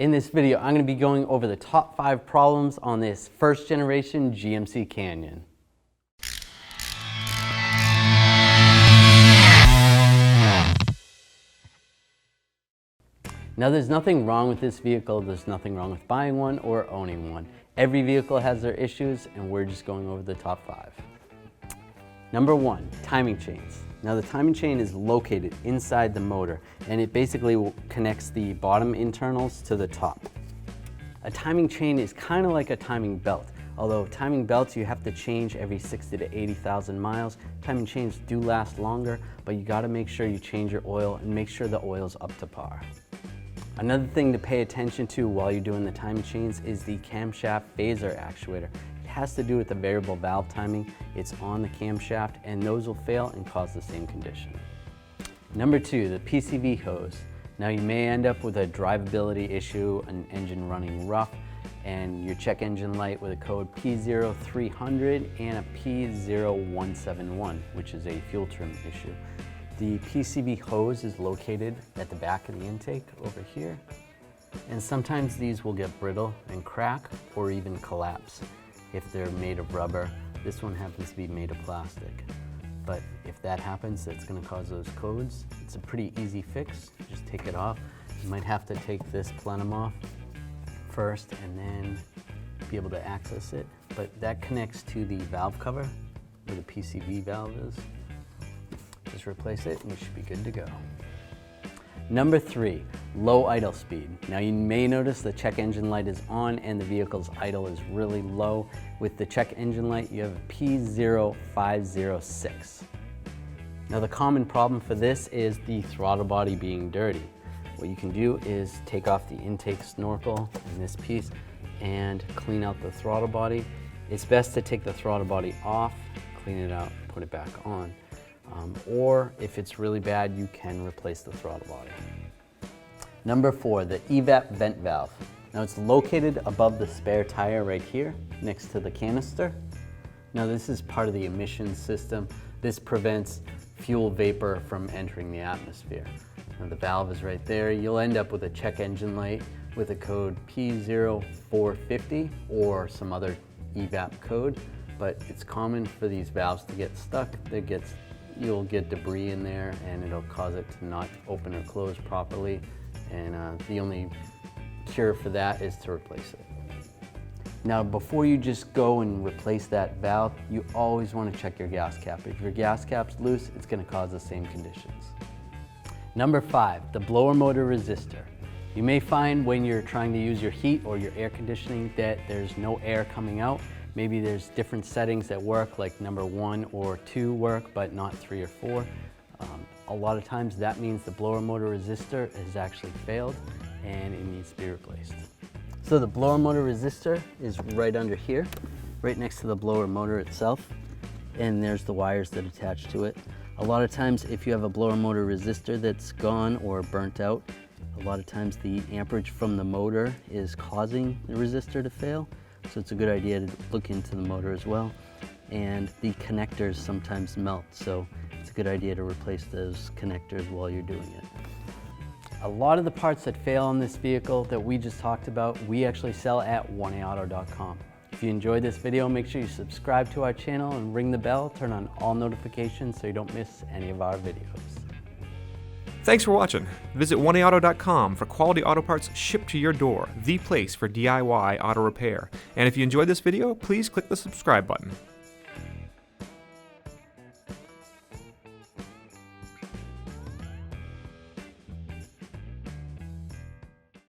In this video, I'm going to be going over the top 5 problems on this first generation GMC Canyon. Now there's nothing wrong with this vehicle, there's nothing wrong with buying one or owning one. Every vehicle has their issues and we're just going over the top 5. Number 1, timing chains. Now the timing chain is located inside the motor and it basically connects the bottom internals to the top. A timing chain is kind of like a timing belt. Although timing belts you have to change every 60 to 80,000 miles. Timing chains do last longer, but you got to make sure you change your oil and make sure the oil's up to par. Another thing to pay attention to while you're doing the timing chains is the camshaft phaser actuator. It has to do with the variable valve timing. It's on the camshaft and those will fail and cause the same condition. Number 2, the PCV hose. Now you may end up with a drivability issue, an engine running rough, and your check engine light with a code P0300 and a P0171, which is a fuel trim issue. The PCV hose is located at the back of the intake over here, and sometimes these will get brittle and crack or even collapse if they're made of rubber. This one happens to be made of plastic, but if that happens, that's going to cause those codes. It's a pretty easy fix. Just take it off. You might have to take this plenum off first and then be able to access it, but that connects to the valve cover where the PCV valve is. Just replace it and you should be good to go. Number 3, low idle speed. Now you may notice the check engine light is on and the vehicle's idle is really low. With the check engine light you have a P0506. Now the common problem for this is the throttle body being dirty. What you can do is take off the intake snorkel in this piece and clean out the throttle body. It's best to take the throttle body off, clean it out, put it back on. Or if it's really bad, you can replace the throttle body. Number 4, the EVAP vent valve. Now it's located above the spare tire right here, next to the canister. Now this is part of the emissions system. This prevents fuel vapor from entering the atmosphere. Now the valve is right there. You'll end up with a check engine light with a code P0450 or some other EVAP code, but it's common for these valves to get stuck. You'll get debris in there and it'll cause it to not open or close properly, and the only cure for that is to replace it. Now before you just go and replace that valve, you always want to check your gas cap. If your gas cap's loose, it's going to cause the same conditions. Number 5, the blower motor resistor. You may find when you're trying to use your heat or your air conditioning that there's no air coming out. Maybe there's different settings that work, like number 1 or 2 work, but not 3 or 4. A lot of times that means the blower motor resistor has actually failed and it needs to be replaced. So the blower motor resistor is right under here, right next to the blower motor itself, and there's the wires that attach to it. A lot of times if you have a blower motor resistor that's gone or burnt out, a lot of times the amperage from the motor is causing the resistor to fail. So it's a good idea to look into the motor as well. And the connectors sometimes melt, so it's a good idea to replace those connectors while you're doing it. A lot of the parts that fail on this vehicle that we just talked about, we actually sell at 1AAuto.com. If you enjoyed this video, make sure you subscribe to our channel and ring the bell, turn on all notifications so you don't miss any of our videos. Thanks for watching. Visit 1AAuto.com for quality auto parts shipped to your door, the place for DIY auto repair. And if you enjoyed this video, please click the subscribe button.